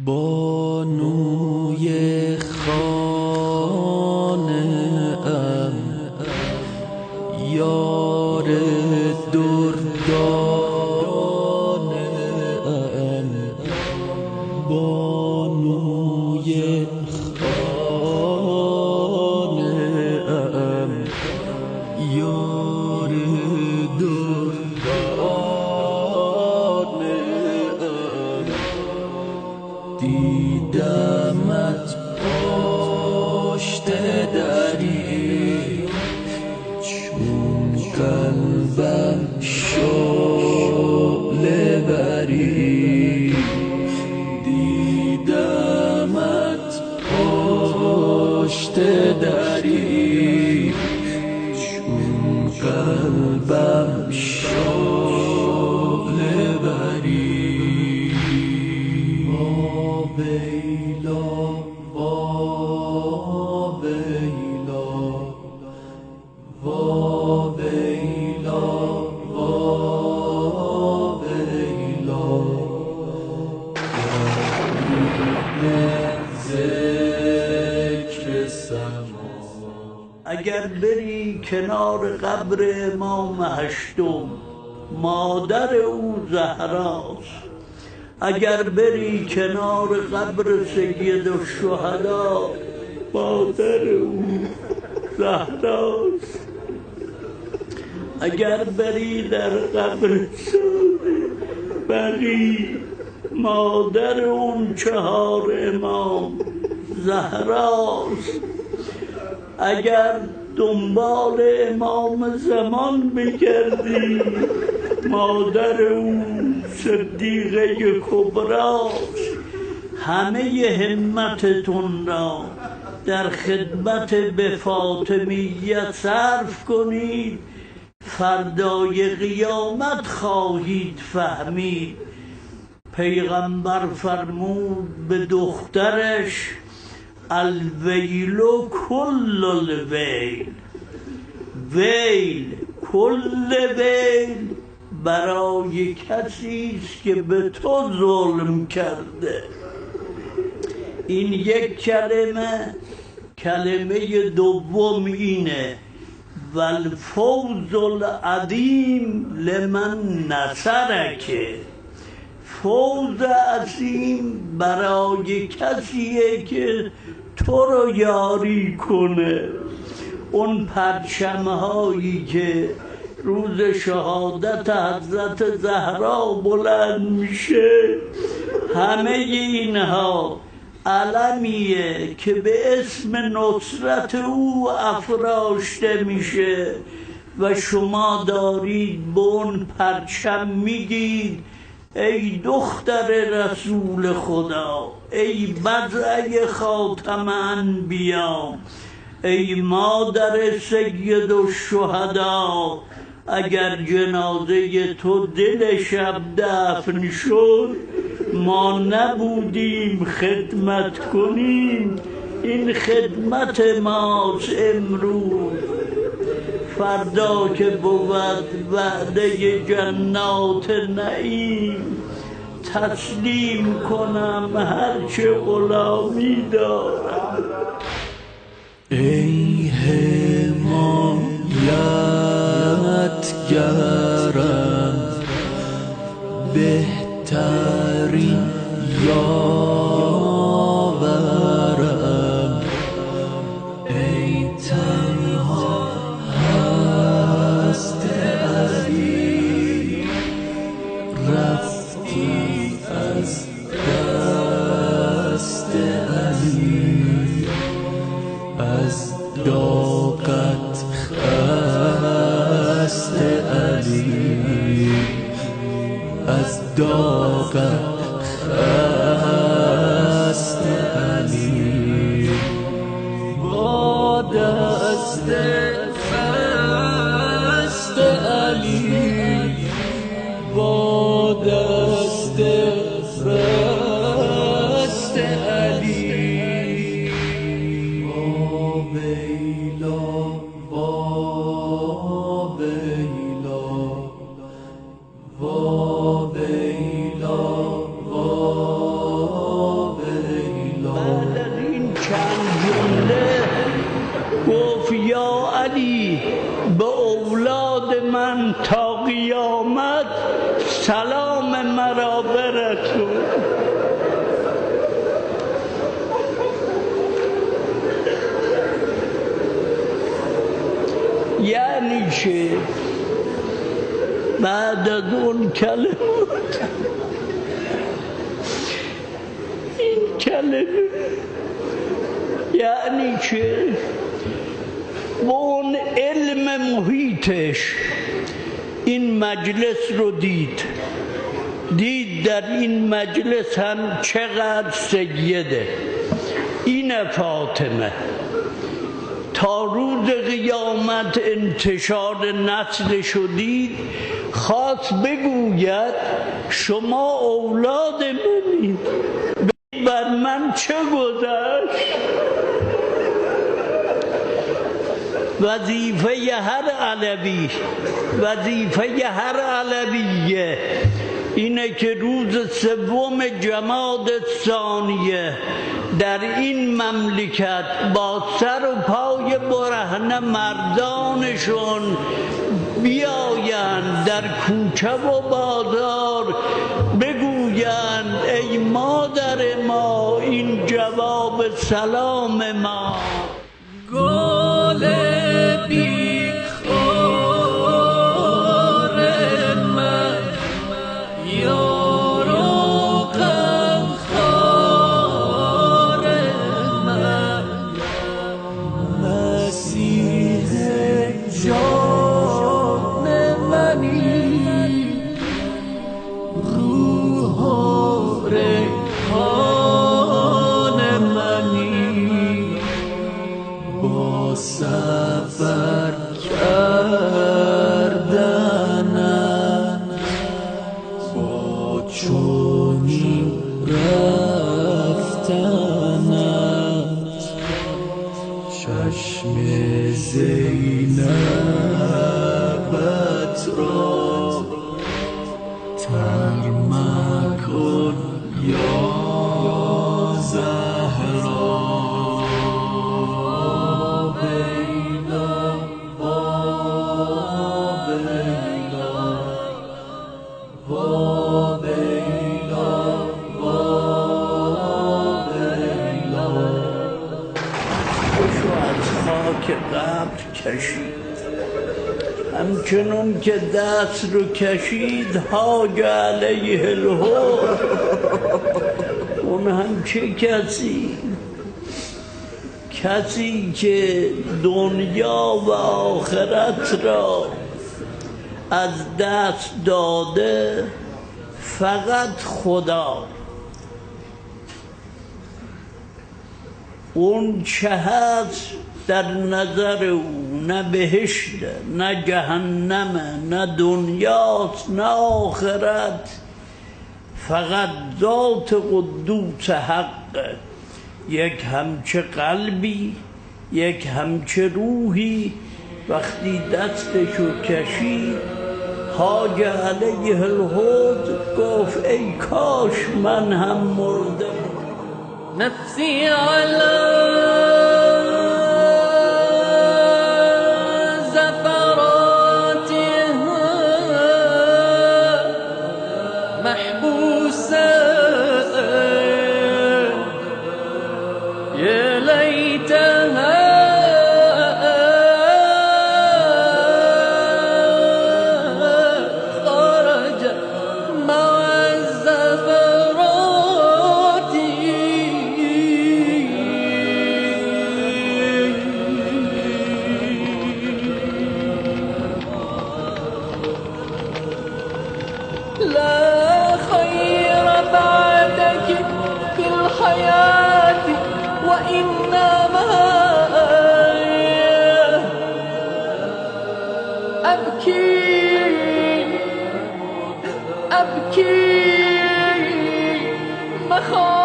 بانوی خانه ام، یار دردانه ام. بانوی خانه ام، یار دردانه ام. دیدمت پشت دری، چون قلبم شعله بری. دیدمت پشت دری، چون قلبم شعله بری. ویلا ویلا ویلا ویلا، ذکر سما. اگر بری کنار قبر امام هشتم، مادر او زهراست. اگر بری کنار قبر سید الشهدا، مادر او زهراست. اگر بری در قبر بقی، مادر اون 4 امام زهراست. اگر دنبال امام زمان بگردی، مادر اون صدیقه کبراست. همه همتتون را در خدمت به فاطمیت صرف کنید، فردای قیامت خواهید فهمید. پیغمبر فرمود به دخترش: الویل کل الویل، ویل کل ویل برای کسی است که به تو ظلم کرده. این یک کلمه دوم اینه: والفوز العظیم لمن نصرک. فوز عظیم برای کسیه که تو رو یاری کنه. اون پرچم‌هایی که روز شهادت حضرت زهرا بلند میشه، همه اینها علمیه که به اسم نصرت او افراشته میشه و شما دارید به اون پرچم میگید: ای دختر رسول خدا، ای بضعه خاتم انبیا، ای مادر سید الشهدا، اگر جنازه تو دل شب دفن شد، ما نبودیم خدمت کنیم. این خدمت ماست امروز. فردا که بود وعده جنات نعیم، تسلیم کنم هرچه غلامی دارم. ای حمایتگرم، بهترین یاورم. ای تنها هست علی، رفتی از دست علی. از داغت خسته علی، از داغت خسته علی. با دست خسته علی، با دست خسته علی. ویلا ویلا ویلا سلام مرا برسون. یعنی چه؟ بعد از اون کلمات این کلمه یعنی چه؟ با اون علم محیطش این مجلس رو دید در این مجلس هم چقدر سیده. این فاطمه تا روز قیامت انتشار نسل شدید، خواست بگوید شما اولاد منید، بر من چه گذشت؟ وظیفه هر علویه اینه که روز سوم جمادی الثانیه در این مملکت با سر و پای برهنه مردانشون بیایند در کوچه و بازار بگویند ای مادر ما این جواب سلام ما. گل بیخار من یار و غمخوار من، مسیح جان منی، روح و ریحان منی، با سفر کردنم با چنین رفتنم، چشم زینبت را تر مکن یا زهرا. که قبر کشید همچنون که دست رو کشید حاج علیه الحور. اون هم چه کسی که دنیا و آخرت را از دست داده، فقط خدا. اون چه هست در نظر او، نه بهشته نه جهنمه نه دنیاست نه آخرت، فقط ذات قدوس حقه. یک همچه قلبی، یک همچه روحی. وقتی دستشو کشید حاج علیه الحوض گفت ای کاش من هم مرده. نفسی علی لا خير بعدك في الحياة وإنما أبكي مخاطر